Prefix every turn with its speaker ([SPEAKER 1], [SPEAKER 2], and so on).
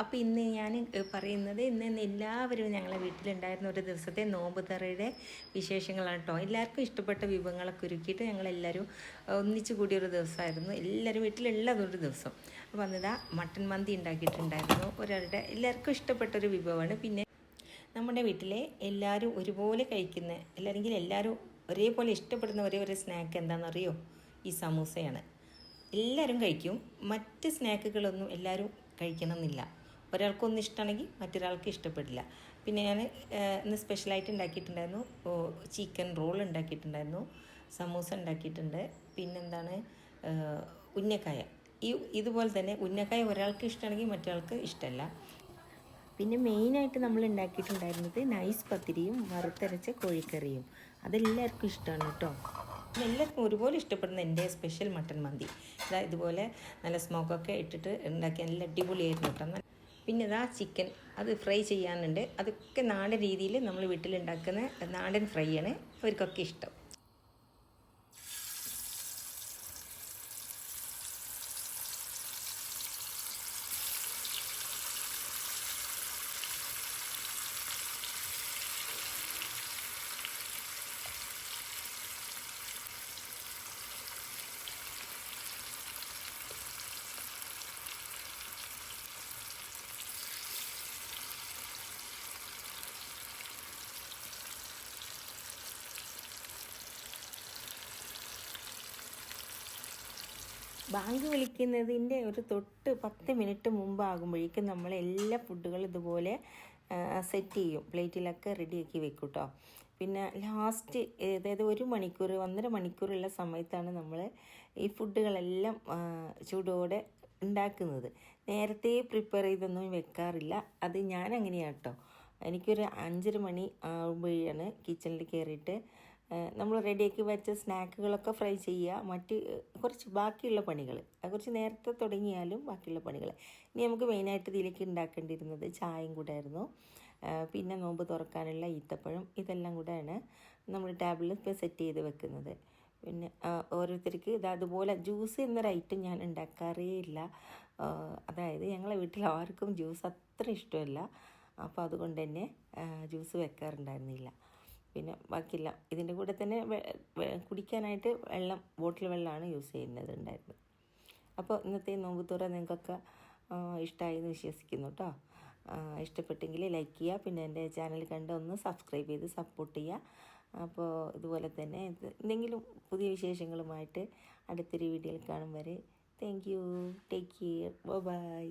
[SPEAKER 1] അപ്പോൾ ഇന്ന് ഞാൻ പറയുന്നത് ഇന്ന് എല്ലാവരും ഞങ്ങളെ വീട്ടിലുണ്ടായിരുന്ന ഒരു ദിവസത്തെ നോമ്പ് തറയുടെ വിശേഷങ്ങളാണ് കേട്ടോ. എല്ലാവർക്കും ഇഷ്ടപ്പെട്ട വിഭവങ്ങളൊക്കെ ഒരുക്കിയിട്ട് ഞങ്ങളെല്ലാവരും ഒന്നിച്ചു കൂടിയൊരു ദിവസമായിരുന്നു. എല്ലാവരും വീട്ടിലുള്ളതൊരു ദിവസം. അപ്പോൾ അന്നിതാ മട്ടൻ മന്തി ഉണ്ടാക്കിയിട്ടുണ്ടായിരുന്നു. ഒരാളുടെ എല്ലാവർക്കും ഇഷ്ടപ്പെട്ടൊരു വിഭവമാണ്. പിന്നെ നമ്മുടെ വീട്ടിലെ എല്ലാവരും ഒരുപോലെ കഴിക്കുന്ന അല്ലെങ്കിൽ എല്ലാവരും ഒരേപോലെ ഇഷ്ടപ്പെടുന്ന ഒരേ സ്നാക്ക് എന്താണെന്നറിയോ? ഈ സമൂസയാണ്. എല്ലാവരും കഴിക്കും. മറ്റ് സ്നാക്കുകളൊന്നും എല്ലാവരും കഴിക്കണമെന്നില്ല. ഒരാൾക്കൊന്നും ഇഷ്ടമാണെങ്കിൽ മറ്റൊരാൾക്ക് ഇഷ്ടപ്പെടില്ല. പിന്നെ ഞാൻ ഇന്ന് സ്പെഷ്യലായിട്ട് ഉണ്ടാക്കിയിട്ടുണ്ടായിരുന്നു. ചിക്കൻ റോൾ ഉണ്ടാക്കിയിട്ടുണ്ടായിരുന്നു, സമൂസ ഉണ്ടാക്കിയിട്ടുണ്ട്. പിന്നെന്താണ്, ഉന്നക്കായ. ഇതുപോലെ തന്നെ ഉന്നക്കായ ഒരാൾക്ക് ഇഷ്ടമാണെങ്കിൽ മറ്റൊരാൾക്ക് ഇഷ്ടമല്ല. പിന്നെ മെയിനായിട്ട് നമ്മൾ ഉണ്ടാക്കിയിട്ടുണ്ടായിരുന്നത് നൈസ് പത്തിരിയും വറുത്തരച്ച കോഴിക്കറിയും. അതെല്ലാവർക്കും ഇഷ്ടമാണ് കേട്ടോ. എല്ലാവർക്കും ഒരുപോലെ ഇഷ്ടപ്പെടുന്ന എൻ്റെ സ്പെഷ്യൽ മട്ടൻ മന്തി ഇതുപോലെ നല്ല സ്മോക്കൊക്കെ ഇട്ടിട്ട് ഉണ്ടാക്കി നല്ല അടിപൊളിയായിരുന്നു കേട്ടോ. പിന്നെ ഇതാ ചിക്കൻ അത് ഫ്രൈ ചെയ്യാനുണ്ട്. അതൊക്കെ നാടൻ രീതിയിൽ നമ്മൾ വീട്ടിലുണ്ടാക്കുന്ന നാടൻ ഫ്രൈ ആണ് അവർക്കൊക്കെ ഇഷ്ടം. ബാങ്ക് വിളിക്കുന്നതിൻ്റെ ഒരു തൊട്ട് 10 മിനിറ്റ് മുമ്പാകുമ്പോഴേക്കും നമ്മൾ എല്ലാ ഫുഡുകളും ഇതുപോലെ സെറ്റ് ചെയ്യും. പ്ലേറ്റിലൊക്കെ റെഡിയാക്കി വെക്കും കേട്ടോ. പിന്നെ ലാസ്റ്റ് അതായത് 1 മണിക്കൂർ 1.5 മണിക്കൂറുള്ള സമയത്താണ് നമ്മൾ ഈ ഫുഡുകളെല്ലാം ചൂടോടെ ഉണ്ടാക്കുന്നത്. നേരത്തെ പ്രിപ്പയർ ചെയ്തൊന്നും വെക്കാറില്ല. അത് ഞാൻ അങ്ങനെയാണ് കേട്ടോ. എനിക്കൊരു 5:30 മണി ആകുമ്പോഴാണ് കിച്ചണിൽ കയറിയിട്ട് നമ്മൾ റെഡിയാക്കി വെച്ച സ്നാക്കുകളൊക്കെ ഫ്രൈ ചെയ്യുക. മറ്റ് കുറച്ച് ബാക്കിയുള്ള പണികൾ കുറച്ച് നേരത്തെ തുടങ്ങിയാലും ബാക്കിയുള്ള പണികൾ. ഇനി നമുക്ക് മെയിനായിട്ട് ഇതിലേക്ക് ഉണ്ടാക്കേണ്ടിയിരുന്നത് ചായയും കൂടെ ആയിരുന്നു. പിന്നെ നോമ്പ് തുറക്കാനുള്ള ഈത്തപ്പഴം, ഇതെല്ലാം കൂടെയാണ് നമ്മൾ ടേബിളിൽ ഇപ്പോൾ സെറ്റ് ചെയ്ത് വെക്കുന്നത്. പിന്നെ ഓരോരുത്തർക്ക് അതുപോലെ ജ്യൂസ് എന്നൊരു ഐറ്റം ഞാൻ ഉണ്ടാക്കാറേ ഇല്ല. അതായത് ഞങ്ങളെ വീട്ടിൽ ആർക്കും ജ്യൂസ് അത്ര ഇഷ്ടമല്ല. അപ്പോൾ അതുകൊണ്ട് തന്നെ ജ്യൂസ് വെക്കാറുണ്ടായിരുന്നില്ല. പിന്നെ ബാക്കിയില്ല. ഇതിൻ്റെ കൂടെ തന്നെ കുടിക്കാനായിട്ട് ബോട്ടിൽ വെള്ളമാണ് യൂസ് ചെയ്യുന്നത്. അപ്പോൾ ഇന്നത്തെ നോമ്പ് തുറ നിങ്ങൾക്കൊക്കെ ഇഷ്ടമായി എന്ന് വിശ്വസിക്കുന്നു കേട്ടോ. ഇഷ്ടപ്പെട്ടെങ്കിൽ ലൈക്ക് ചെയ്യുക. പിന്നെ എൻ്റെ ചാനൽ കണ്ട് ഒന്ന് സബ്സ്ക്രൈബ് ചെയ്ത് സപ്പോർട്ട് ചെയ്യുക. അപ്പോൾ ഇതുപോലെ തന്നെ എന്തെങ്കിലും പുതിയ വിശേഷങ്ങളുമായിട്ട് അടുത്തൊരു വീഡിയോയിൽ കാണും വരെ thank you. Take care. By.